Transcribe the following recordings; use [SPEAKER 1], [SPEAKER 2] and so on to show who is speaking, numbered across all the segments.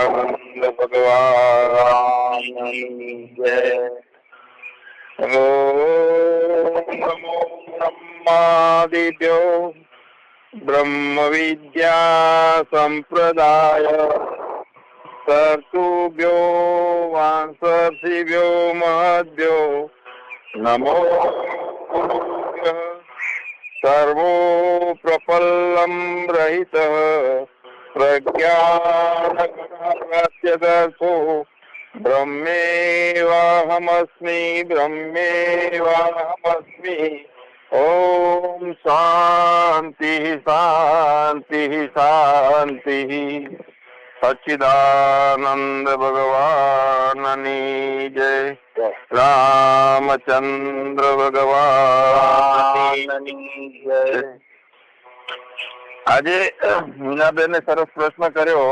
[SPEAKER 1] સચ્ચિદાનંદ ભગવાન જય. ઓમ નમો બ્રહ્માદિભ્યો બ્રહ્મ વિદ્યા સંપ્રદાય સર્તુભ્યો વાંસર્ષિભ્યો મહદ્ભ્યો નમો સર્વો પ્રપલ્લમ રહિત પ્રજ્ઞાનપ્રત્યદર્શો બ્રહ્મેવાહમસ્મિ બ્રહ્મેવાહમસ્મિ. ઓમ શાંતિ શાંતિ શાંતિ. સચ્ચિદાનંદ ભગવાનની જય. રામચંદ્ર ભગવાનની જય. આજે મીનાબેને સરસ પ્રશ્ન કર્યો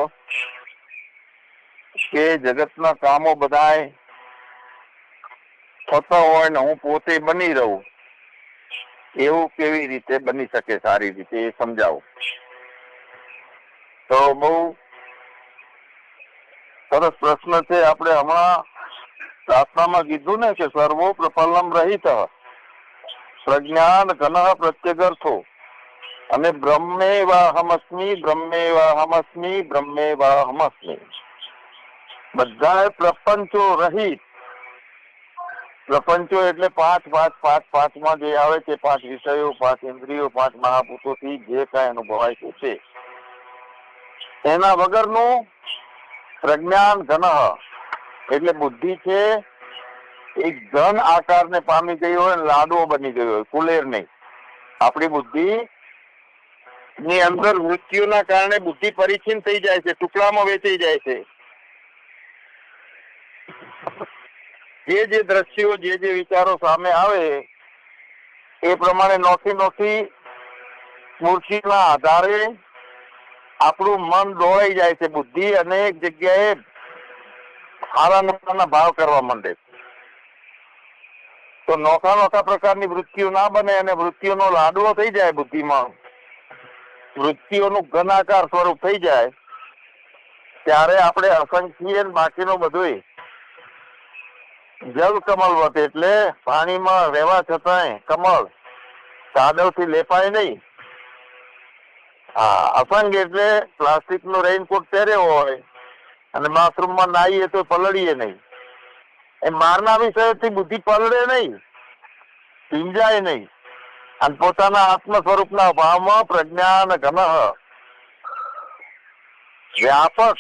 [SPEAKER 1] કે જગતના કામો બધાય થતા હોય ને હું પોતે બની રહું, એવું કેવી રીતે બની શકે સારી રીતે, એ સમજાવો. તો બહુ સરસ પ્રશ્ન છે. આપણે હમણાં પ્રાર્થનામાં કીધું ને કે સર્વો પ્રપલ્લમ રહિત પ્રજ્ઞાન ઘન પ્રત્યગર્થો અને બ્રહ્મેવાહમસ્મિ બ્રહ્મેવાહમસ્મિ બ્રહ્મેવાહમસ્મિ. બધા પ્રપંચો રહિત. પ્રપંચો એટલે પાંચમાં જે આવે છે, 5 વિષયો, 5 ઇન્દ્રિયો, 5 મહાભૂતોથી જે કાંઈ અનુભવાય છે એના વગરનું પ્રજ્ઞાન ઘન એટલે બુદ્ધિ છે એક ઘન આકારને પામી ગઈ હોય, લાડવો બની ગયો હોય, કુલેર નહીં. આપણી બુદ્ધિ ની અંદર મૃત્યુના કારણે બુદ્ધિ પરિચ્છિન્ન થઈ જાય છે, ટુકડામાં વેચાઈ જાય છે. જે દ્રશ્યો, જે વિચારો સામે આવે એ પ્રમાણે નોખી સ્મૃતિના આધારે આપણું મન દોડાઈ જાય છે. બુદ્ધિ અનેક જગ્યાએ સારા નોખાના ભાવ કરવા માંડે. તો નોખા પ્રકારની વૃત્તિઓ ના બને અને વૃત્તિઓનો લાડવો થઈ જાય બુદ્ધિમાં, વૃત્તિઓનું ઘનાકાર સ્વરૂપ થઈ જાય, ત્યારે આપણે અસંખ્ય બાકીનું બધું જલ કમલવત એટલે પાણીમાં રહેવા છતાંય કમળ કાદવથી લેપાય નહીં. અસંગ એટલે પ્લાસ્ટિક નો રેઇનકોટ પહેર્યો હોય અને બાથરૂમમાં નાહીએ તો પલળીએ નહીં. એ મારના વિષયોથી બુદ્ધિ પલળે નહીં, ભીંજાય નહીં, અને પોતાના આત્મ સ્વરૂપના ભાવમાં પ્રજ્ઞાન ઘન વ્યાપક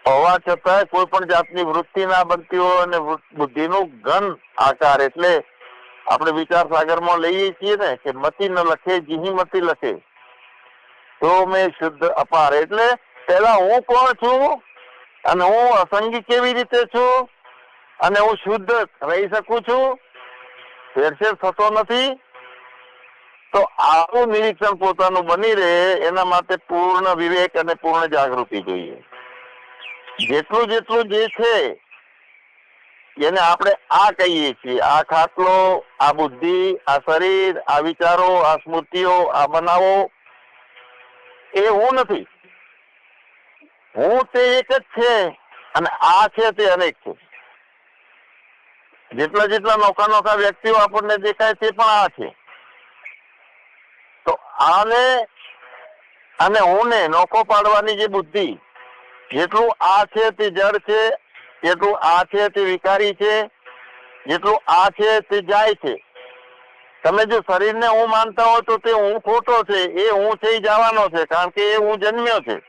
[SPEAKER 1] હોવા છતાં કોઈ પણ જાતની વૃત્તિ ના બનતી હોય અને બુદ્ધિનું ઘન આકાર એટલે આપણે વિચાર સાગરમાં લઈએ છીએ ને કે મતિ ન લખે જીહી મતિ લખે તો મેં શુદ્ધ અપાર. એટલે પેલા હું કોણ છું અને હું અસંગી કેવી રીતે છું અને હું શુદ્ધ રહી શકું છું, ફેરફેર થતો નથી. તો આવું નિરીક્ષણ પોતાનું બની રહે એના માટે પૂર્ણ વિવેક અને પૂર્ણ જાગૃતિ જોઈએ. જેટલું જે છે એને આપણે આ કહીએ છીએ. આ ખાટલો, આ બુદ્ધિ, આ શરીર, આ વિચારો, આ સ્મૃતિઓ, આ બનાવો, એ હું નથી. હું તે એક જ છે અને આ છે તે અનેક છે. જેટલા નોખા વ્યક્તિઓ આપણને દેખાય તે પણ આ છે. તો આને અને હું ને નોખો પાડવાની જે બુદ્ધિ, જેટલું આ છે તે જડ છે, જેટલું આ છે તે વિકારી છે, જેટલું આ છે તે જાય છે. તમે જો શરીરને હું માનતા હો તો તે હું ખોટો છે. એ હું છે એ જવાનો છે, કારણ કે એ હું જન્મ્યો છે.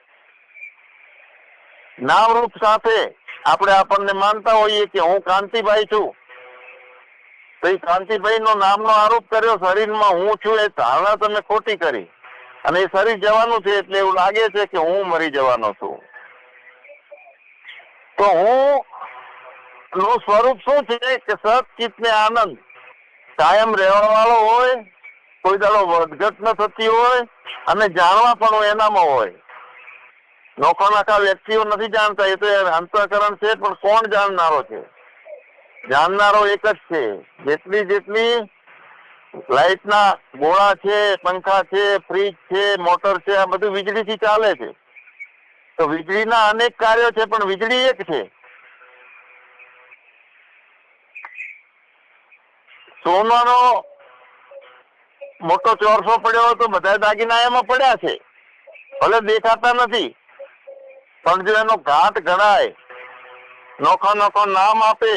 [SPEAKER 1] નામરૂપ સાથે આપણે આપણને માનતા હોઈએ કે હું કાંતિભાઈ છું, તો એ કાંતિભાઈ નો નામનો આરોપ કર્યો શરીરમાં હું છું, એ ધારણા તમે ખોટી કરી અને એ શરીર જવાનું છે એટલે એવું લાગે છે કે હું મરી જવાનો છું. તો હું નું સ્વરૂપ શું છે કે સત ચિત્ત ને આનંદ કાયમ રહેવા વાળો હોય, કોઈ દાડો વધઘટ ન થતી હોય અને જાણવા પણ એનામાં હોય. નોખા વ્યક્તિઓ નથી જાણતા, એ તો અંતઃકરણ છે, પણ કોણ જાણનારો છે? જાણનારો એક જ છે. જેટલી લાઈટના ગોળા છે, પંખા છે, ફ્રીજ છે, મોટર છે, આ બધું વીજળીથી ચાલે છે. તો વીજળીના અનેક કાર્યો છે, પણ વીજળી એક છે. સોનાનો મોટો ચોરસો પડ્યો તો બધા દાગીના એમાં પડ્યા છે, ભલે દેખાતા નથી, પણ જો એનો ઘાટ ગણાય, નોખો નોખો નામ આપે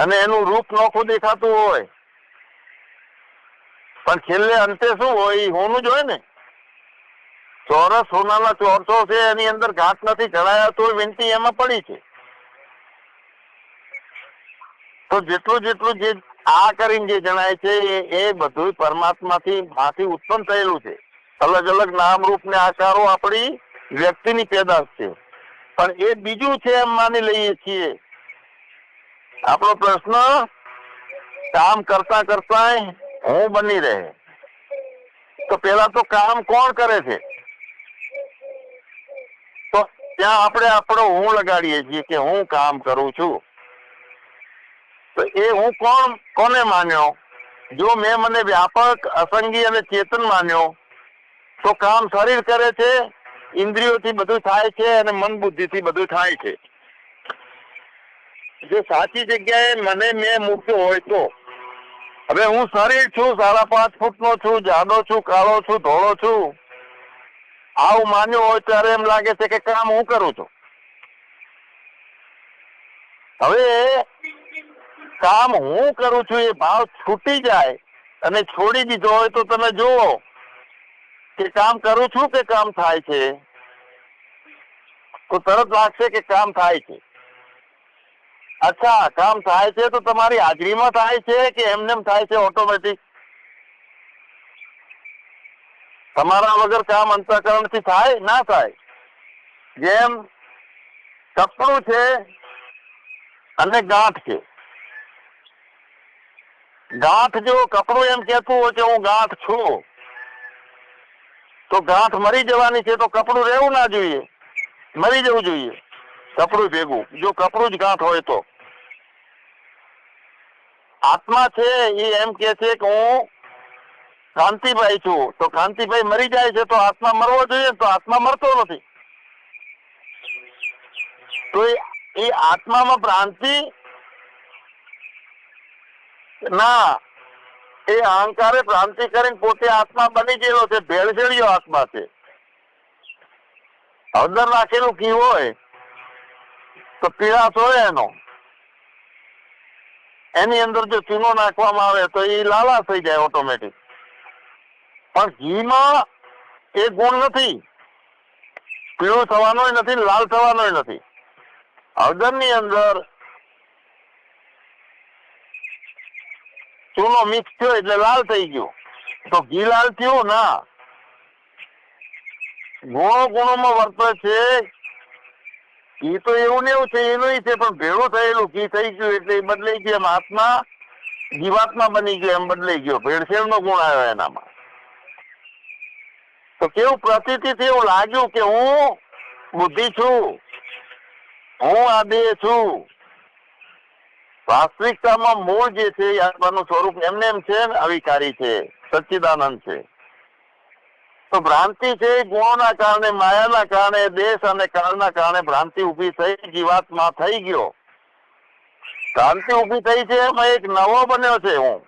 [SPEAKER 1] અને એનું રૂપ નોખું દેખાતું હોય, પણ છેલ્લે અંતે શું હોય? હોનું જ હોય ને. ચોરસ સોનાના ચોરસો છે, એની અંદર ઘાટ નથી ગણાયા તો વિનંતી એમાં પડી છે. તો જેટલું જેટલું જે આ કરીને જે જણાય છે એ બધું પરમાત્માથી ઉત્પન્ન થયેલું છે. અલગ અલગ નામ રૂપ ને આકારો આપણી વ્યક્તિની પેદાશ છે, પણ એ બીજું છે એમ માની લઈએ છીએ. આપણો પ્રશ્ન કામ કરતા કરતા હું બની રહે. તો પેલા તો કામ કોણ કરે છે? તો ત્યાં આપણે આપણો હું લગાડીએ છીએ કે હું કામ કરું છું. તો એ હું કોને માન્યો? જો મેં મને વ્યાપક, અસંગી અને ચેતન માન્યો તો કામ શરીર કરે છે, ઇન્દ્રિયોથી બધું થાય છે અને મન બુદ્ધિથી બધું થાય છે. જો સાચી જગ્યાએ મને મેં મૂક્યો હોય તો હવે હું શરીર છું, 5.5 ફૂટનો છું, જાડો છું, કાળો છું, ધોળો છું, આવું માન્યું હોય ત્યારે એમ લાગે છે કે કામ હું કરું છું. હવે કામ હું કરું છું એ ભાવ છૂટી જાય અને છોડી દીધો હોય તો તમે જુઓ કે કામ કરું છું કે કામ થાય છે, તો તરત લાગશે કે કામ થાય છે. અચ્છા, કામ થાય છે તો તમારી હાજરીમાં થાય છે કે એમને થાય છે ઓટોમેટિક? તમારા વગર કામ અંતઃકરણથી થાય ના થાય? જેમ કપડું છે અને ગાંઠ છે. ગાંઠ જો કપડું એમ કહેતું હોય કે હું ગાંઠ છું, તો ગાંઠ મરી જવાની છે, તો કપડું રહેવું ના જોઈએ, મરી જવું જોઈએ કપડું ભેગું, જો કપડું જ ગાંઠ હોય તો. આત્મા છે એ એમ કે છે કે હું કાંતિભાઈ છું, તો કાંતિભાઈ મરી જાય છે તો આત્મા મરવો જોઈએ, તો આત્મા મરતો નથી. તો એ આત્મામાં ભ્રાંતિ ના, એ અહંકારે ભ્રાંતિ કરીને પોતે આત્મા બની ગયેલો છે, ભેળસેળિયો આત્મા છે. હળદર નાખેલું ઘી હોય તો પીળાશ હોય એની અંદર જો ચૂનો નાખવામાં આવે તો એ લાલા થઈ જાય ઓટોમેટિક. પણ ઘીમાં એ ગુણ નથી, પીળું થવાનો નથી, લાલ થવાનો નથી. હળદર ની અંદર ચૂનો મિક્સ થયો એટલે લાલ થઈ ગયો, તો ઘી લાલ થયું ના. ગુણોમાં વર્તે છે. ઘી તો એવું ને એવું છે, એનું છે, પણ ભેળું થયેલું ઘી થઈ ગયું એટલે એ બદલાઈ ગયું. એમ આત્મા જીવાત્મા બની ગયો, એમ બદલાઈ ગયો, ભેળસેળ નો ગુણ આવ્યો એનામાં. તો કેવું પ્રતીતિ એવું લાગ્યું કે હું બુદ્ધિ છું, હું આ દેહ છું. વાસ્તવિકતામાં મૂળ જે છે એ આત્માનું સ્વરૂપ એમને એમ છે ને અવિકારી છે, સચ્ચિદાનંદ છે. તો ભ્રાંતિ છે ગુણોના કારણે, માયાના કારણે, દેશ અને કાળના કારણે ભ્રાંતિ ઉભી થઈ, જીવાત્મા થઈ ગયો. ભ્રાંતિ ઉભી થઈ છે એમાં એક નવો બન્યો છે હું.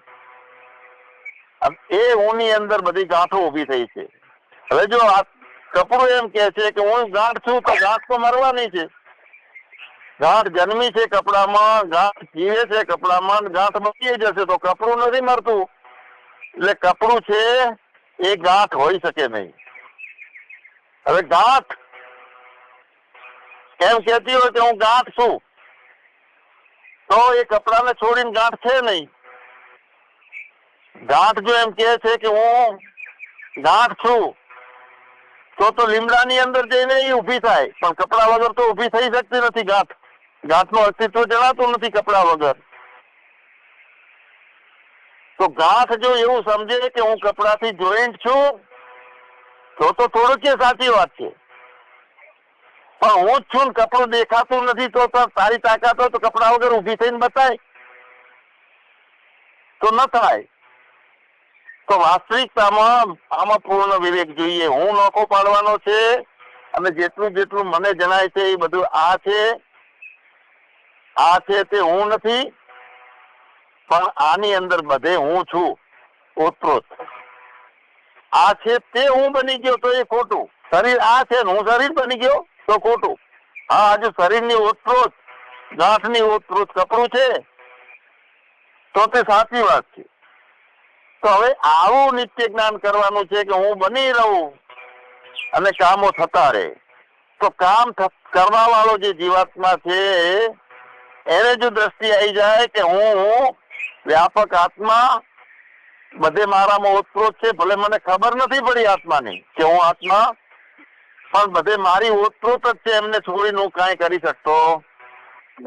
[SPEAKER 1] એ હું ની અંદર બધી ગાંઠો ઉભી થઈ છે. હવે જો આ કપડું એમ કે છે કે હું ગાંઠ છું, તો ગાંઠ તો મરવાની છે. ગાંઠ જન્મી છે કપડામાં, ગાંઠ જીવે છે કપડામાં, ગાંઠ બચી જશે, તો કપડું નથી મરતું. એટલે કપડું છે એ ગાંઠ હોઈ શકે નહીં. હવે ગાંઠ એમ કેતી હોય કે હું ગાંઠ છું, તો એ કપડાને છોડીને ગાંઠ છે નહીં. ગાંઠ જો એમ કે છે કે હું ગાંઠ છું, તો લીમડાની અંદર જઈને એ ઉભી થાય, પણ કપડા વગર તો ઉભી થઈ શકતી નથી ગાંઠ. ગાંઠનું અસ્તિત્વ જણાતું નથી કપડા વગર. તો ગાંઠ જો એવું સમજે કે હું કપડાથી જોઈન્ટ છું, તો થોડુંક કે સાચી વાત છે. પણ હું જ છું ને કપડું દેખાતું નથી, તો તારી તાકાત હોય તો કપડા વગર ઉભી થઈને બતાય, તો ન થાય. તો વાસ્તવિકતામાં આમાં પૂર્ણ વિવેક જોઈએ. હું નોખો પાડવાનો છે અને જેટલું જેટલું મને જણાય છે એ બધું આ છે તે હું નથી, પણ આની અંદર બધે હું છું ઓતપ્રોત. આ છે તે હું બની ગયો તો એ ખોટું. શરીર આ છે ને હું શરીર બની ગયો તો ખોટું. હા, હજુ શરીરની ઓતપ્રોત, ગાંઠની ઓતપ્રોત કપડું છે તો તે સાચી વાત છે. તો હવે આવું નિત્ય જ્ઞાન કરવાનું છે કે હું બની રહું અને કામો થતા રહે. તો કામ કરવા વાળો જે જીવાત્મા છે એને જો દ્રષ્ટિ આવી જાય કે હું વ્યાપક આત્મા, બધે મારામાં ઓતપ્રોત છે, ભલે મને ખબર નથી પડી આત્માની કે હું આત્મા, પણ બધે મારી ઓતપ્રોત જ છે, એમને છોડીને હું કાંઈ કરી શકતો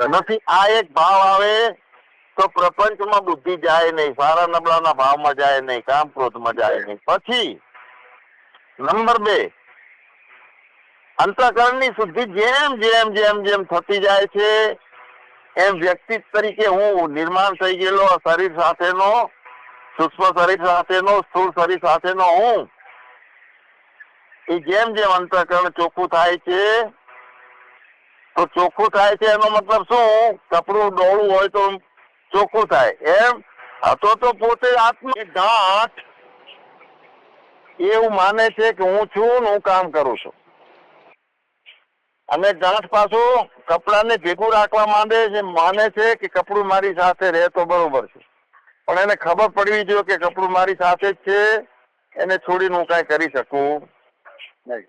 [SPEAKER 1] નથી. આ એક ભાવ આવે તો પ્રપંચમાં બુદ્ધિ જાય નહીં, સારા નબળાના ભાવમાં જાય નહીં, કામ ક્રોધમાં જાય નહીં. પછી નંબર 2, અંતઃકરણની શુદ્ધિ જેમ જેમ જેમ જેમ થતી જાય છે એમ વ્યક્તિ તરીકે હું નિર્માણ થઈ ગયેલો શરીર સાથેનો, સૂક્ષ્મ શરીર સાથેનો, સ્થૂળ શરીર સાથેનો હું, એ જેમ જેમ અંતઃકરણ ચોખ્ખું થાય છે, તો ચોખ્ખું થાય છે એનો મતલબ શું? કપડું ડોળું હોય તો ચોખ્ખું થાય એમ તો પોતે આત્મા ગાંઠ એવું માને છે કે હું છું ને હું કામ કરું છું, અને ગાંઠ પાછું કપડાને ભેગું રાખવા માંડે છે, માને છે કે કપડું મારી સાથે રહે તો બરોબર છે, પણ એને ખબર પડવી જોઈએ કે કપડું મારી સાથે જ છે, એને છોડીને હું કાંઈ કરી શકું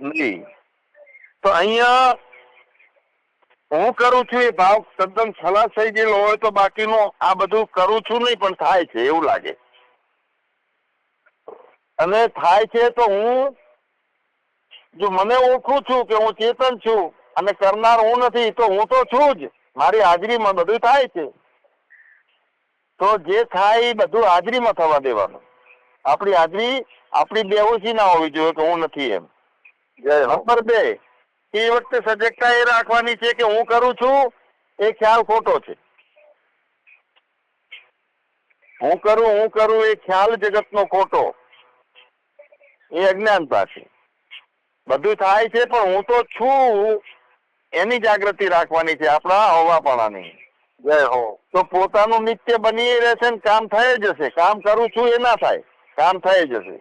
[SPEAKER 1] નહીં. તો અહીંયા હું કરું છું એ ભાવ તદ્દન ખલાસ થઈ ગયેલો હોય તો બાકીનું આ બધું કરું છું નહીં પણ થાય છે એવું લાગે. અને થાય છે તો હું જો મને ઓળખું છું કે હું ચેતન છું અને કરનાર હું નથી, તો હું તો છું જ, મારી હાજરીમાં બધું થાય છે. તો જે થાય એ બધું હાજરીમાં થવા દેવાનું. આપણી હાજરી આપણી બેહોશી ના હોવી જોઈએ કે હું નથી એમ. નંબર 2, એ વખતે સજગતા એ રાખવાની છે કે હું કરું છું એ ખ્યાલ ખોટો છે. હું કરું એ ખ્યાલ જગતનો ખોટો, એ અજ્ઞાનતા છે. બધું થાય છે પણ હું તો છું એની જાગૃતિ રાખવાની છે, આપણા હોવાપણાની. જય હો. તો પોતાનું નિત્ય બની રહેશે ને કામ થઈ જશે. કામ કરું છું એ ના થાય, કામ થઈ જશે.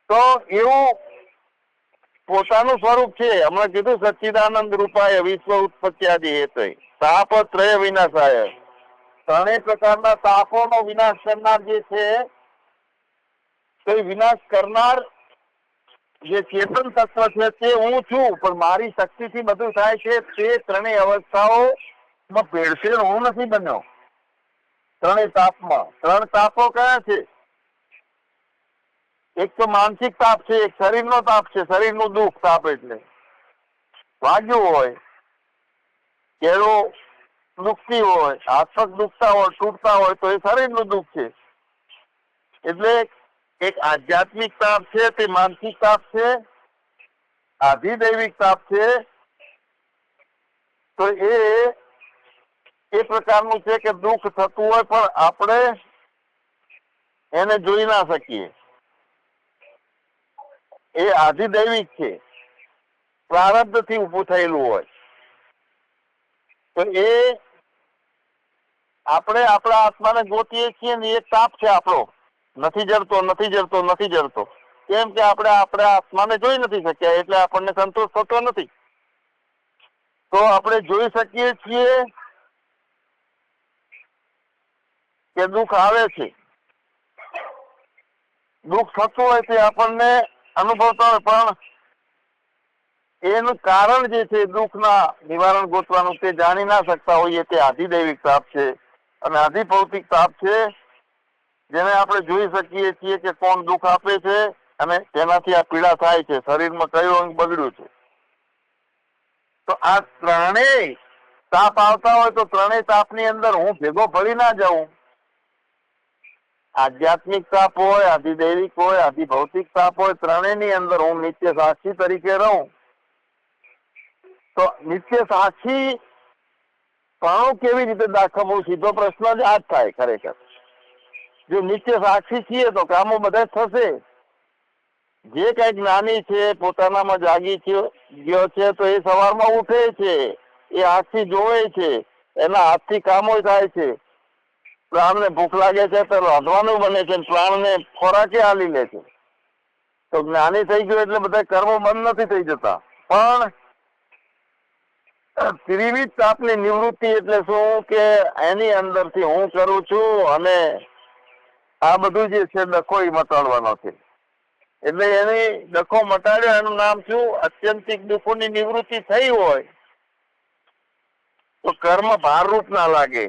[SPEAKER 1] તો એવું પોતાનું સ્વરૂપ છે. હમણાં કીધું સચ્ચિદાનંદ રૂપાય વિશ્વ ઉત્પત્તિ હેતુ તાપત્રય વિનાશાય. ત્રણેય પ્રકારના તાપોનો વિનાશ કરનાર જે છે તો વિનાશ કરનાર જે ચેતન તત્વ છે તે હું છું, પણ મારી શક્તિથી બધું થાય છે. તે ત્રણેય અવસ્થાઓમાં ભેળસેળ હું નથી બન્યો. ત્રણેય તાપમાં 3 તાપો કયા છે? એક તો માનસિક તાપ છે, એક શરીરનો તાપ છે. શરીરનું દુઃખ તાપ એટલે વાગ્યું હોય, કેળો દુખતી હોય, હાથ પગ દુખતા હોય, તૂટતા હોય તો એ શરીરનું દુઃખ છે. એટલે એક આધ્યાત્મિક તાપ છે, તે માનસિક તાપ છે, આધિદૈવિક તાપ છે. તો એ પ્રકારનું છે કે દુઃખ થતું હોય પણ આપણે એને જોઈ ના શકીએ. એ આધિદૈવિક છે, પ્રારબ્ધ થી ઉભું થયેલું હોય. તો એ આપણે આપણા આત્માને ગોતીએ છીએ ને એ તાપ છે આપણો. નથી જડતો. કેમ કે આપણે આપણા આત્માને જોઈ નથી શક્યા એટલે આપણને સંતોષ થતો નથી. તો આપણે જોઈ શકીએ છીએ કે દુઃખ આવે છે, દુઃખ થતું હોય તે આપણને અનુભવતા હોય, પણ એનું કારણ જે છે દુઃખના નિવારણ ગોતવાનું તે જાણી ના શકતા હોઈએ. તે આધિદૈવિક તાપ છે. અને આધિભૌતિક તાપ છે જેને આપણે જોઈ શકીએ છીએ કે કોણ દુઃખ આપે છે અને તેનાથી આ પીડા થાય છે, શરીરમાં કયું અંગ બગડ્યું છે. તો આ ત્રણેય તાપ આવતા હોય તો ત્રણેય તાપની અંદર હું ભેગો ભળી ના જાઉં. આધ્યાત્મિક તાપ હોય, આધિદૈવિક હોય, આધિભૌતિક તાપ હોય, ત્રણેયની અંદર હું નિત્ય સાક્ષી તરીકે રહું. તો નિત્ય સાક્ષી પણ કેવી રીતે દાખવવું? સીધો પ્રશ્ન જ આ જ થાય ખરેખર. જો નિત્ય સાક્ષી છીએ તો કામો બધા થશે. જે કઈ જ્ઞાની છે પોતાનામાં જાગી ગયો છે તો એ સવારમાં ઉઠે છે, એ આંખથી જોવે છે, એના હાથથી કામો થાય છે. પ્રાણને ભૂખ લાગે છે તો રાંધવાનું બને છે, પ્રાણને ખોરાકે આલી લે છે. તો જ્ઞાની થઈ ગયો એટલે બધા કર્મો બંધ નથી થઈ જતા. પણ ત્રિવિધ તાપની નિવૃત્તિ એટલે શું કે એની અંદરથી હું કરું છું અને આ બધું જે છે ડખો એ મટાડવાનો છે. એટલે એની ડખો મટાડ્યો એનું નામ શું? અત્યંતિક દુઃખોની નિવૃત્તિ થઈ હોય તો કર્મ ભારરૂપ ના લાગે.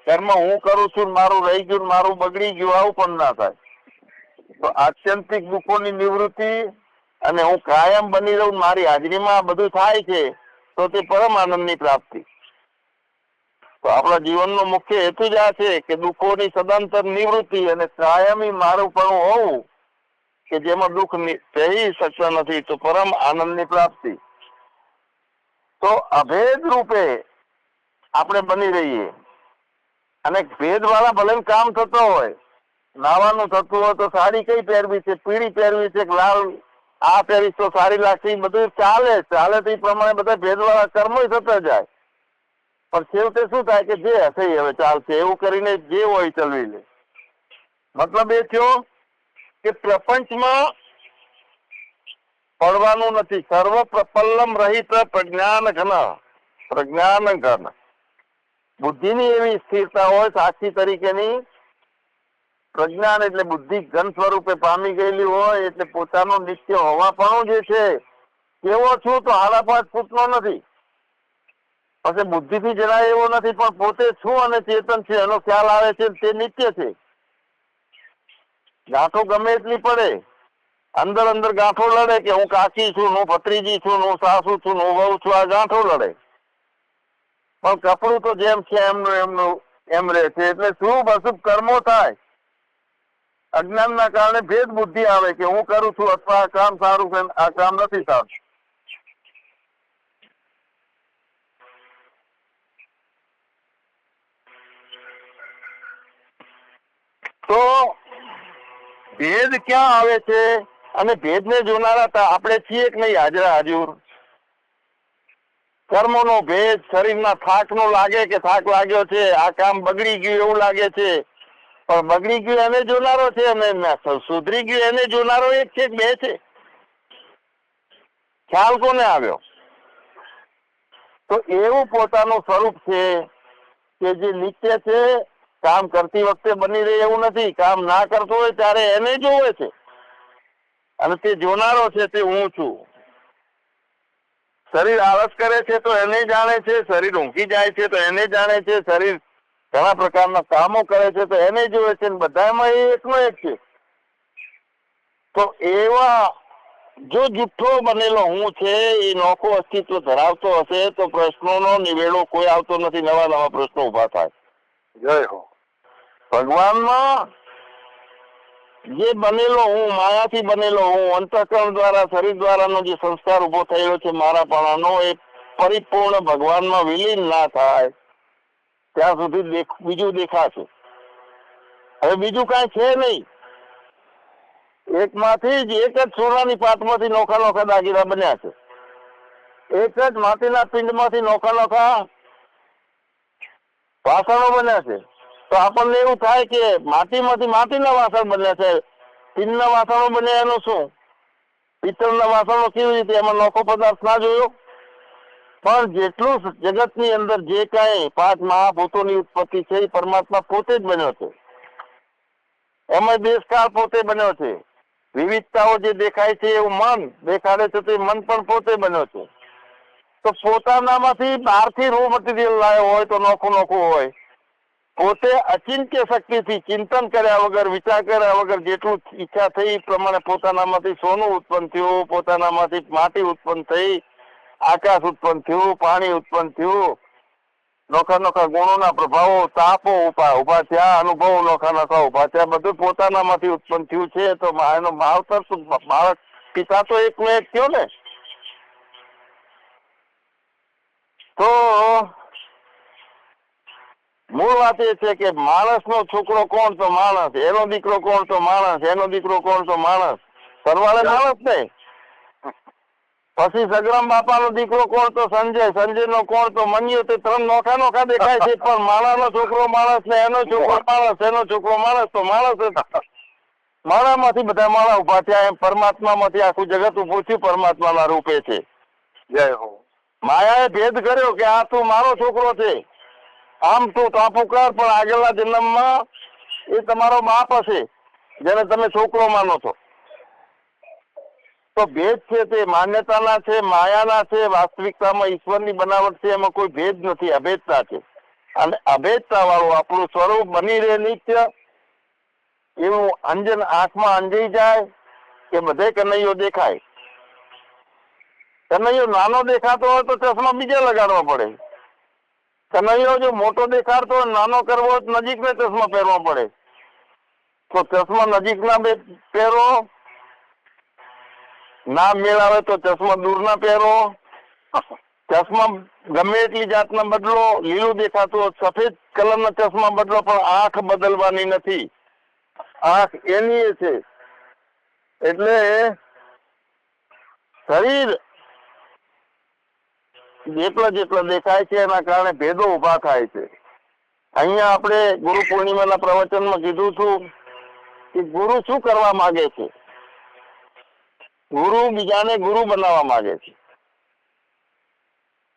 [SPEAKER 1] કર્મ હું કરું છું, મારું રહી ગયું, મારું બગડી ગયું, આવું પણ ના થાય. તો આત્યંતિક દુઃખોની નિવૃત્તિ અને હું કાયમ બની રહું, મારી હાજરીમાં આ બધું થાય છે, તો તે પરમ આનંદની પ્રાપ્તિ. તો આપણા જીવનનો મુખ્ય હેતુ જ આ છે કે દુઃખોની સદંતર નિવૃત્તિ અને કાયમી મારું પણ હોવું કે જેમાં દુઃખ સહી શકતા નથી, તો પરમ આનંદની પ્રાપ્તિ. તો અભેદ રૂપે આપણે બની રહીએ. અને ભેદ વાળા ભલે કામ થતો હોય, નાવાનું થતું હોય તો સાડી કઈ પહેરવી છે, પીળી પહેરવી છે, લાલ આ પહેરીશ તો સારી લાગશે, બધું ચાલે તો એ પ્રમાણે બધા ભેદવાળા કર્મો થતા જાય. પણ છેવટે શું થાય કે જે હશે હવે ચાલશે એવું કરીને જે હોય ચલવી લે. મતલબ એ થયો કે પ્રપંચમાં પડવાનું નથી. સર્વ પ્રપલ્લમ રહિત પ્રજ્ઞાન ઘન. બુદ્ધિની એવી સ્થિરતા હોય સાક્ષી તરીકેની. પ્રજ્ઞાન એટલે બુદ્ધિ ઘન સ્વરૂપે પામી ગયેલી હોય, એટલે પોતાનો નિત્ય હોવાપણું જે છે કેવો છું તો 5.5 ફૂટનો નથી, પછી બુદ્ધિથી જરાય એવો નથી, પણ પોતે છું અને ચેતન છે એનો ખ્યાલ આવે છે, તે નિત્ય છે. ગાંઠો ગમે એટલી પડે, અંદર ગાંઠો લડે કે હું કાકી છું, હું ભત્રીજી છું, હું સાસુ છું, હું વહુ છું, આ ગાંઠો લડે. પણ કપડું તો જેમ છે એમનું એમ રહે છે. એટલે શુભ અશુભ કર્મો થાય. અજ્ઞાનના કારણે ભેદ બુદ્ધિ આવે કે હું કરું છું અથવા આ કામ સારું છે, આ કામ નથી સારું. તો ભેદ ક્યાં આવે છે? અને ભેદને જોનારા આપણે છીએ કે નહીં હાજરા હજુર? કર્મોનો ભેદ, શરીરના થાકનો લાગે કે થાક લાગ્યો છે, આ કામ બગડી ગયું એવું લાગે છે, પણ બગડી ગયું એને જોનારો છે અને સુધરી ગયું એને જોનારો એક છે, બે છે? ખ્યાલ કોને આવ્યો? તો એવું પોતાનું સ્વરૂપ છે કે જે નિત્ય છે. કામ કરતી વખતે બની રહે એવું નથી, કામ ના કરતો હોય ત્યારે એને જોવે છે અને તે જોનારો છે, તે હું છું. શરીર આળસ કરે છે તો એને જાણે છે, શરીર ઊંઘી જાય છે તો એને જાણે છે, શરીર ઘણા પ્રકારના કામો કરે છે તો એને જોવે છે. બધામાં એ એકનો એક છે. તો એવા જો જુઠ્ઠો બનેલો હું છે એ નોખું અસ્તિત્વ ધરાવતો હશે તો પ્રશ્નોનો નિવેડો કોઈ આવતો નથી, નવા નવા પ્રશ્નો ઉભા થાય. જય હો. ભગવાનમાં જે બનેલો હું, માયાથી બનેલો હું, અંતઃકરણ દ્વારા શરીર દ્વારાનો જે સંસ્કાર ઉભો થયેલો છે મારાપણાનો, એ પરિપૂર્ણ ભગવાનમાં વિલીન ના થાય ત્યાં સુધી બીજું દેખાશે. હવે બીજું કાંઈ છે નહીં. એકમાંથી જ એક જ સોનાની પાટમાંથી નોખા નોખા દાગીના બન્યા છે. એક જ માટીના પિંડમાંથી નોખા નોખા વાસણો બન્યા છે. તો આપણને એવું થાય કે માટીમાંથી માટીના વાસણ બન્યા છે, પિત્તળના વાસણો બન્યા એનું શું? પિત્તળના વાસણો કેવી રીતે? એમાં નોખો પદાર્થ ના જોયો? પણ જેટલું જગતની અંદર જે કાંઈ 5 મહાભૂતોની ઉત્પત્તિ છે એ પરમાત્મા પોતે જ બન્યો છે. એમાં દેશકાળ પોતે બન્યો છે. વિવિધતાઓ જે દેખાય છે એવું મન દેખાડે છે તો એ મન પણ પોતે બન્યો છે. તો પોતાનામાંથી બહારથી રો મટીરિયલ લાવ્યો હોય તો નોખું હોય, પોતે અચિંત્ય શક્તિથી ચિંતન કર્યા વગર, વિચાર કર્યા વગર જેટલું ઈચ્છા થઈ એ પ્રમાણે પોતાનામાંથી સોનું ઉત્પન્ન થયું, પોતાનામાંથી માટી ઉત્પન્ન થઈ, આકાશ ઉત્પન્ન થયું, પાણી ઉત્પન્ન થયું, નોખા નોખા ગુણોના પ્રભાવો, તાપો ઉભા થયા, અનુભવો નોખા નોખા ઉભા થયા, બધું પોતાનામાંથી ઉત્પન્ન થયું છે. તો એનો માવતર બાળક પિતા તો એકનો એક થયો ને. તો મૂળ વાત એ છે કે માણસનો છોકરો કોણ તો માણસ, એનો દીકરો કોણ તો માણસ, એનો દીકરો કોણ તો માણસ, સરવાળે માણસ ને. પછી સગરામ બાપાનો દીકરો કોણ તો સંજય, સંજયનો કોણ તો મન્યુ. તે ત્રણ નોખા નોખા દેખાય છે, પણ માણાનો છોકરો માણસ ને એનો છોકરો માણસ, એનો છોકરો માણસ તો માણસ. માણામાંથી બધા માણા ઉભા થયા, એમ પરમાત્મામાંથી આખું જગત ઉભું થયું પરમાત્માના રૂપે છે.
[SPEAKER 2] જય હો.
[SPEAKER 1] માયાએ ભેદ કર્યો કે આ તું મારો છોકરો છે, આમ તું તાપુ કર, પણ આગળના જન્મમાં એ તમારો બાપ હશે જેને તમે છોકરો માનો છો. તો ભેદ છે તે માન્યતાના છે, માયાના છે, વાસ્તવિકતામાં ઈશ્વરની બનાવટ છે, એમાં કોઈ ભેદ નથી, અભેદતા છે. અને અભેદતા વાળું આપણું સ્વરૂપ બની રહે નિત્ય, એવું અંજન આંખમાં અંજાઈ જાય કે બધે કનૈયો દેખાય. કનૈયો નાનો દેખાતો હોય તો ચશ્મા બીજા લગાડવા પડે. કનૈયો જો મોટો દેખાડતો હોય, નાનો કરવો હોય તો નજીકના ચશ્મા પહેરવા પડે. તો ચશ્મા નજીકના પહેરો, ના મેળાવે તો ચશ્મા દૂરના પહેરો. ચશ્મા ગમે એટલી જાતના બદલો, લીલું દેખાતું હોય સફેદ કલરના ચશ્મા બદલો, પણ આંખ બદલવાની નથી. આંખ એની છે. એટલે શરીર જેટલા જેટલા દેખાય છે એના કારણે ભેદો ઉભા થાય છે. અહીંયા આપણે ગુરુ પૂર્ણિમાના પ્રવચનમાં કીધું હતું કે ગુરુ શું કરવા માંગે છે. ગુરુ બીજાને ગુરુ બનાવવા માંગે છે.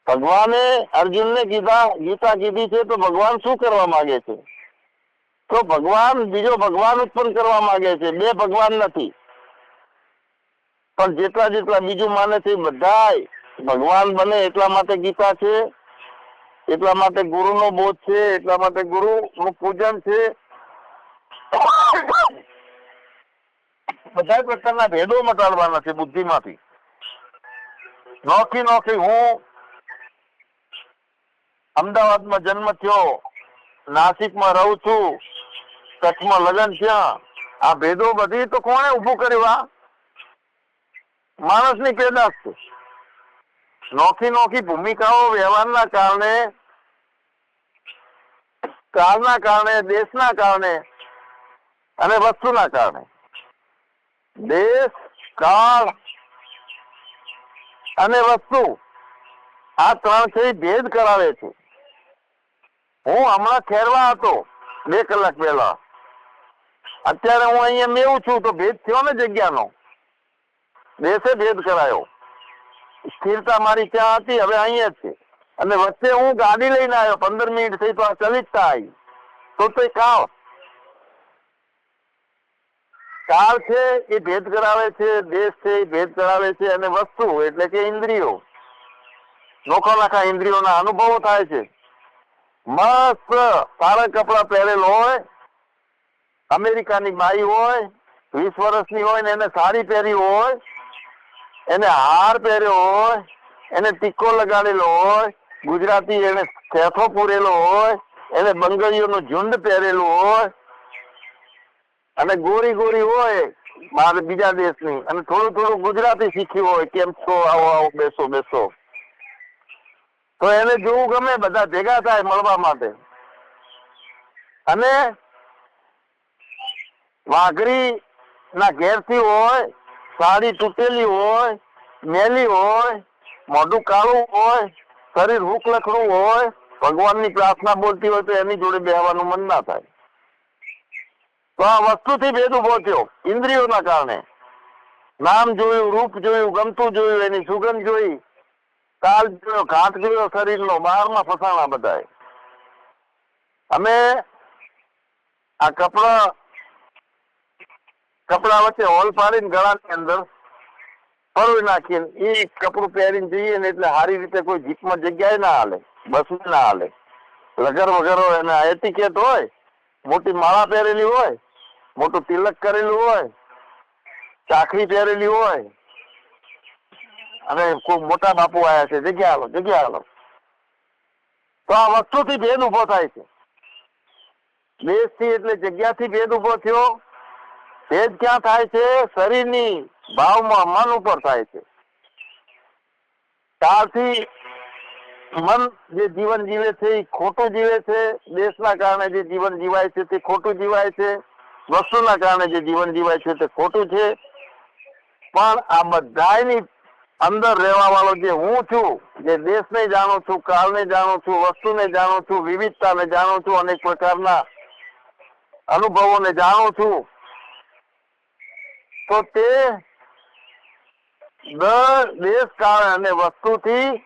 [SPEAKER 1] ભગવાને અર્જુનને ગીતા કીધી છે, તો ભગવાન શું કરવા માંગે છે? તો ભગવાન બીજો ભગવાન ઉત્પન્ન કરવા માંગે છે. બે ભગવાન નથી, પણ જેટલા જેટલા બીજું માને છે બધા ભગવાન બને એટલા માટે ગીતા છે, એટલા માટે ગુરુનો બોધ છે, એટલા માટે ગુરુનું પૂજન છે. બધા પ્રકારના ભેદો મટાડવાના છે બુદ્ધિમાંથી. નોખી નોખી હું અમદાવાદમાં જન્મ થયો, નાસિકમાં રહું છું, કચ્છમાં લગ્ન થયા, આ ભેદો બધી તો કોણે ઉભું કર્યું? આ માણસની પેદાશ છે. નોખી નોખી ભૂમિકાઓ વ્યવહારના કારણે, કાળના કારણે, દેશના કારણે અને વસ્તુના કારણે, દેશ, કાળ અને વસ્તુ આ ત્રણ છે ભેદ કરાવે છે. હું હમણાં ખેરવા હતો 2 કલાક પહેલા, અત્યારે હું અહીંયા મેવું છું, તો ભેદ થયો ને જગ્યાનો. દેશે ભેદ કરાયો. સ્થિરતા મારી ત્યાં હતી, હવે અહીંયા જ છે. અને વચ્ચે હું ગાડી લઈને આવ્યો, 15 મિનિટ થઈ તો આ ચલિતતા આવી. તો કાળ કાળ છે એ ભેદ કરાવે છે, દેશ છે એ ભેદ કરાવે છે, અને વસ્તુ એટલે કે ઇન્દ્રિયો, નોખા નોખા ઇન્દ્રિયોના અનુભવો થાય છે. મસ્ત સારા કપડા પહેરેલો હોય, અમેરિકાની બાઈ હોય, 20 વર્ષની હોય ને એને સાડી પહેરી હોય, એને હાર પહેર્યો હોય, એને ટીકો લગાડેલો હોય, ગુજરાતી એને સેફો પૂરેલો હોય, એને બંગડીઓનું ઝુંડ પહેરેલું હોય, અને ગોરી ગોરી હોય મારે બીજા દેશની, અને થોડું થોડું ગુજરાતી શીખ્યું હોય, કેમ છો, આવો આવો, બેસો બેસો, તો એને જોવું ગમે. બધા ભેગા થાય મળવા માટે. અને વાઘરી ના ઘેરથી હોય, સાડી તૂટેલી હોય, મેલી હોય, મોઢું કાળું હોય, શરીર ભૂખ લખડું હોય, ભગવાનની પ્રાર્થના બોલતી હોય તો એની જોડે બેહવાનું મન ના થાય. તો આ વસ્તુથી ભેદ ઉભો થયો ઇન્દ્રિયોના કારણે. નામ જોયું, રૂપ જોયું, ગમતું જોયું, એની સુગંધ જોઈ, કાળ જોયો, ઘાટ જોયો શરીરનો, બહારમાં ફસાણા બધાય. અમે આ કપડા વચ્ચે હોલ પાડીને ગળાની અંદર ફરવી નાખીને એ કપડું પહેરીને જઈએ ને, એટલે સારી રીતે કોઈ જીપમાં જગ્યાએ ના હાલે, બસમાં ના હાલે. લગર વગર એને એટિકેટ હોય, મોટી માળા પહેરેલી હોય, મોટું તિલક કરેલું હોય, ચાકરી પહેરેલી હોય, અને કોઈ મોટા બાપુ આવ્યા છે, જગ્યા હાલો, જગ્યા હાલો. તો આ વસ્તુથી ભેદ ઉભો થાય છે. દેશથી એટલે જગ્યાથી ભેદ ઉભો થયો. ભેદ ક્યાં થાય છે? શરીરની ભાવમાં, મન ઉપર થાય છે. કાળથી મન જે જીવન જીવે છે એ ખોટું જીવે છે, દેશના કારણે જે જીવન જીવાય છે તે ખોટું જીવાય છે, વસ્તુના કારણે જે જીવન જીવાય છે તે ખોટું છે. પણ આ બધાની અંદર રહેવા વાળો જે હું છું, જે દેશને જાણું છું, કાળને જાણું છું, વસ્તુને જાણું છું, વિવિધતાને જાણું છું, અનેક પ્રકારના અનુભવોને જાણું છું, તો તે દેશ કાળ અને વસ્તુથી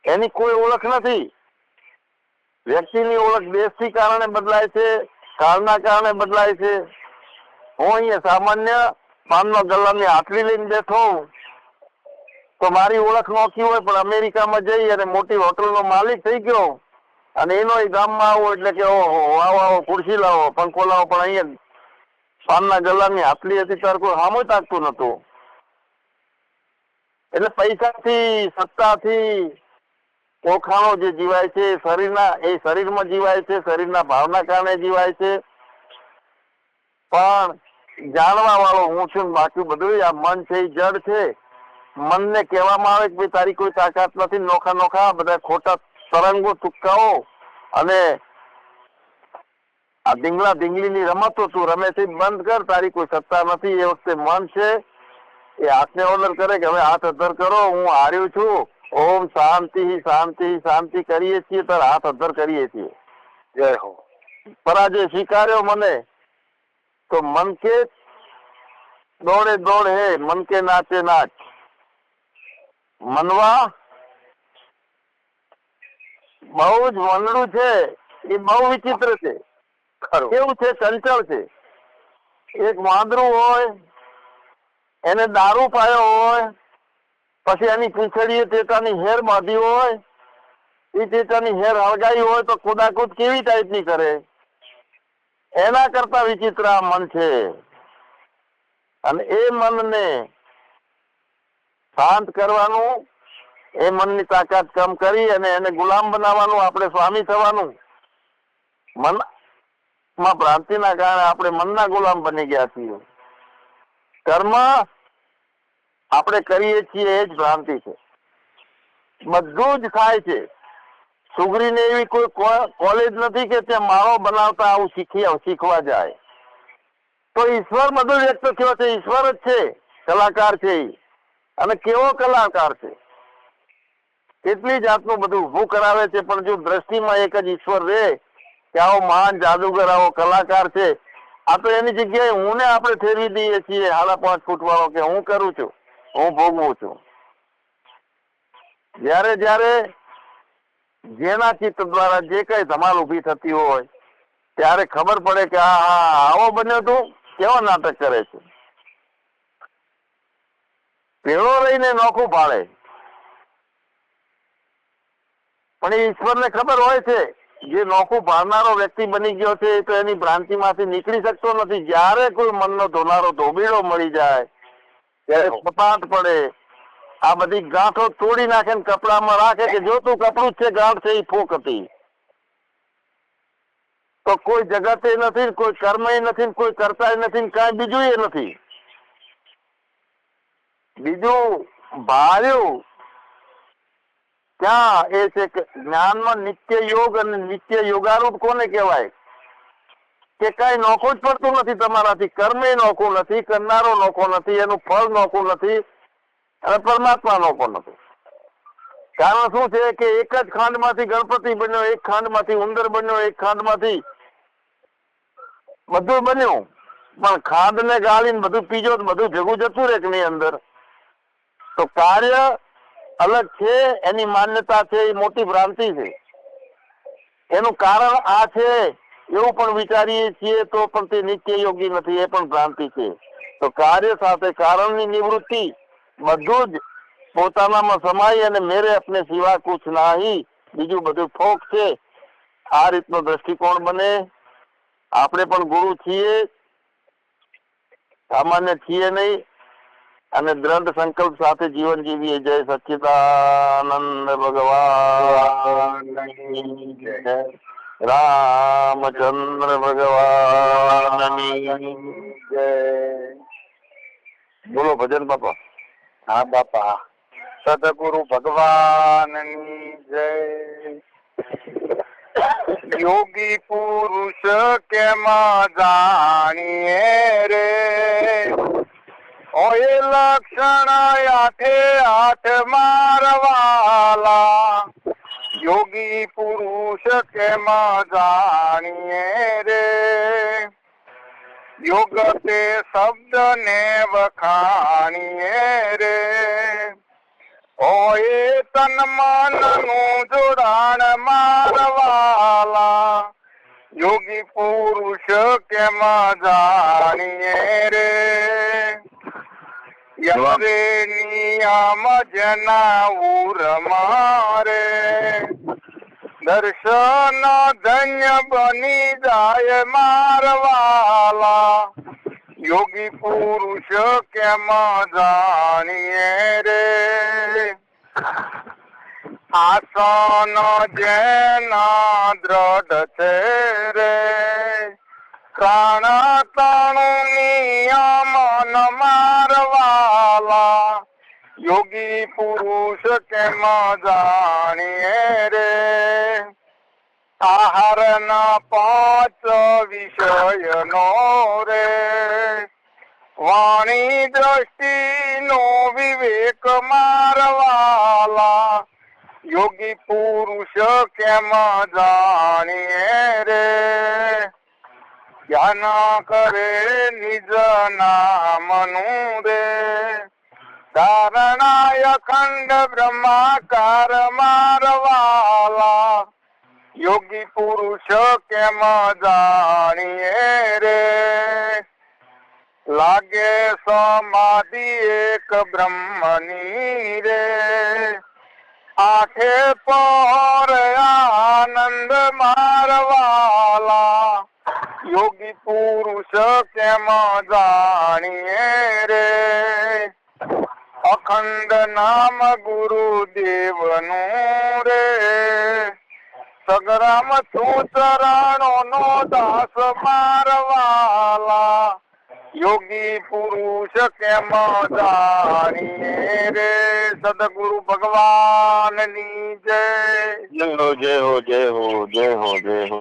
[SPEAKER 1] એની કોઈ ઓળખ નથી. વ્યક્તિની ઓળખ દેશથી કારણે બદલાય છે, કાળના કારણે બદલાય છે. હું અહીંયા સામાન્ય પાનનો ગલ્લાની આટલી લઈને બેઠો હોઉં તો મારી ઓળખ નોખી હોય, પણ અમેરિકામાં જઈ અને મોટી હોટલનો માલિક થઈ ગયો અને એનો ગામમાં આવો એટલે કે ઓહો આવો આવો ખુરશી લાવો, પંખો લાવો, પણ અહીંયા પાનના ગલ્લાની આટલી હતી ત્યારે કોઈ સામું તાકતું નતું. એટલે પૈસાથી, સત્તાથી ઓળખાણો જે જીવાય છે શરીરના, એ શરીરમાં જીવાય છે, શરીરના ભાવના કારણે જીવાય છે. પણ જાણવા વાળો હું છું, બાકી બધું આ મન છે એ જડ છે. મનને કહેવામાં આવે કે ભાઈ તારી કોઈ તાકાત નથી, નોખા નોખા બધા ખોટા તરંગો તુક્કાઓ અને આ ઢીંગલા ઢીંગલીની રમતો તું રમે છે બંધ કર, તારી કોઈ સત્તા નથી. એ વખતે મન છે એ હાથને ઓર્ડર કરે કે હવે હાથ અધર કરો, હું હાર્યું છું, ઓમ શાંતિ શાંતિ શાંતિ કરીએ છીએ, ત્યારે હાથ અધર કરીએ છીએ. જય હો. પરાજય સ્વીકાર્યો મને તો મન કે દોડે દોડ હે, મન કે નાચે નાચ. મનવા બહુ જ વનડું છે, એ બહુ વિચિત્ર છે. કેવું છે? ચંચળ છે. એક વાંદરું હોય, એને દારૂ પાયો હોય, પછી એની પૂંછડીએ ટેટાની હેર બાંધી હોય, એ ટેટાની હેર હળગાઈ હોય તો કુદાકુદ કેવી ટાઈપની કરે, એના કરતા વિચિત્ર આ મન છે. અને એ મનને શાંત કરવાનું, એ મનની તાકાત કમ કરી અને એને ગુલામ બનાવવાનું, આપણે સ્વામી થવાનું. મનમાં ભ્રાંતિના કારણે આપણે મનના ગુલામ બની ગયા છીએ. કર્મ આપણે કરીએ છીએ એ જ ભ્રાંતિ છે. બધું જ થાય છે. સુગરીને એવી કોઈ કોલેજ નથી કે ત્યાં માળો બનાવતા આવું શીખવા જાય. તો ઈશ્વર બધું વ્યક્ત થયો છે, ઈશ્વર જ છે, કલાકાર છે. અને કેવો કલાકાર છે, કેટલી જાતનું બધું ઊભું કરાવે છે. પણ જો દ્રષ્ટિમાં એક જ ઈશ્વર રહે કે આવો મહાન જાદુગર, આવો કલાકાર છે, આ તો એની જગ્યાએ હું ને આપણે ફેરવી દઈએ છીએ 5.5 ફૂટ વાળો કે હું કરું છું, હું ભોગવું છું. જયારે જયારે જેના ચિત્ત દ્વારા જે કઈ ધમાલ ઉભી થતી હોય ત્યારે ખબર પડે કે આ આવો બન્યો તું, કેવો નાટક કરે છે. પેલો રહીને નોખું ભાળે, પણ એ ઈશ્વરને ખબર હોય છે જે નોખું ભાળનારો વ્યક્તિ બની ગયો છે તો એની ભ્રાંતિમાંથી નીકળી શકતો નથી. જયારે કોઈ મનનો ધોનારો ધોબીડો મળી જાય ત્યારે સપાટ પડે, આ બધી ગાંઠો તોડી નાખે ને કપડામાં રાખે કે જો તું કપડું છે, ગાંઠ છે એ ફૂંક હતી. તો કોઈ જગતે નથી, કોઈ કર્મ નથી, કોઈ કરતા નથી, કાંઈ બીજું એ નથી. બીજું ભાર્યું ક્યાં એ છે કે જ્ઞાનમાં નિત્ય યોગ અને નિત્ય યોગારૂઢ કોને કહેવાય કે કઈ નોખું જ પડતું નથી તમારાથી. કર્મ એ નોખું નથી, કરનારો નોખો નથી, એનું ફળ નોખું નથી, અને પરમાત્મા નોખો નથી. કારણ શું છે કે એક જ ખાંડમાંથી ગણપતિ બન્યો, એક ખાંડમાંથી ઉંદર બન્યો, એક ખાંડમાંથી બધું બન્યું, પણ ખાંડ ને ગાળીને બધું પીજો તો બધું ભેગું જતું રહે કે નહીં અંદર. તો કાર્ય અલગ છે, એની માન્યતા છે, એ મોટી ભ્રાંતિ છે. એનું કારણ આ છે એવું પણ વિચારીએ છીએ તો પણ તે નિત્ય યોગી નથી, એ પણ ભ્રાંતિ છે. તો કાર્ય સાથે કારણની નિવૃત્તિ બધું જ પોતાનામાં સમાય અને મેરે અપને સિવા કુછ નાહી, બીજું બધું ફોક છે. આ રીતનો દ્રષ્ટિકોણ બને. આપણે પણ ગુરુ છીએ, સામાન્ય છીએ નહીં, અને દ્રઢ સંકલ્પ સાથે જીવન જીવીએ. જય સચ્ચિદાનંદ ભગવાન, રામચંદ્ર ભગવાન જય. બોલો ભજન બાપા.
[SPEAKER 2] હા બાપા, સદગુરુ ભગવાનની જય. યોગી પુરુષ કેમ જાણીએ રે, ઓય લક્ષણ આઠે આઠ મારવાલા. યોગી પુરુષ કેમ જાણીએ રે, યોગ તે શબ્દ ને વખાણીએ રે. ઓય તન મન નું જોડાણ મારવાલા, યોગી પુરુષ કેમ જાણીએ રે. યરે નિયમ જના ઉર મારે, દર્શન ધન્ય બની જાય મારવાલા, યોગી પુરુષ કેમ જાણીએ રે. આસન જેના દ્રઢ છે રે, પ્રાણ તણુ નિયમન મારવાલા, યોગી પુરુષ કેમ જાણીએ રે. આહાર ના 5 વિષય નો રે, વાણી દ્રષ્ટિ નો વિવેક મારવાલા, યોગી પુરુષ કેમ જાણીએ રે. ધ્યાન કરે નિજ નામનું રે, ધારણાય અખંડ બ્રહ્માકાર મારવાલા, યોગી પુરુષ કેમ જાણીએ રે. લાગે સમાધિ એક બ્રહ્મની રે, આંખે પર આનંદ મારવાલા, યોગી પુરુષ કેમ જાણીએ રે. અખંડ નામ ગુરુદેવનું રે, સગરામ છું ચરણો નો દાસ મારવાલા, યોગી પુરુષ કેમ જાણીએ રે. સદગુરુ ભગવાનની જય.
[SPEAKER 1] જય હો જય હો જય હો જય હો જય હો.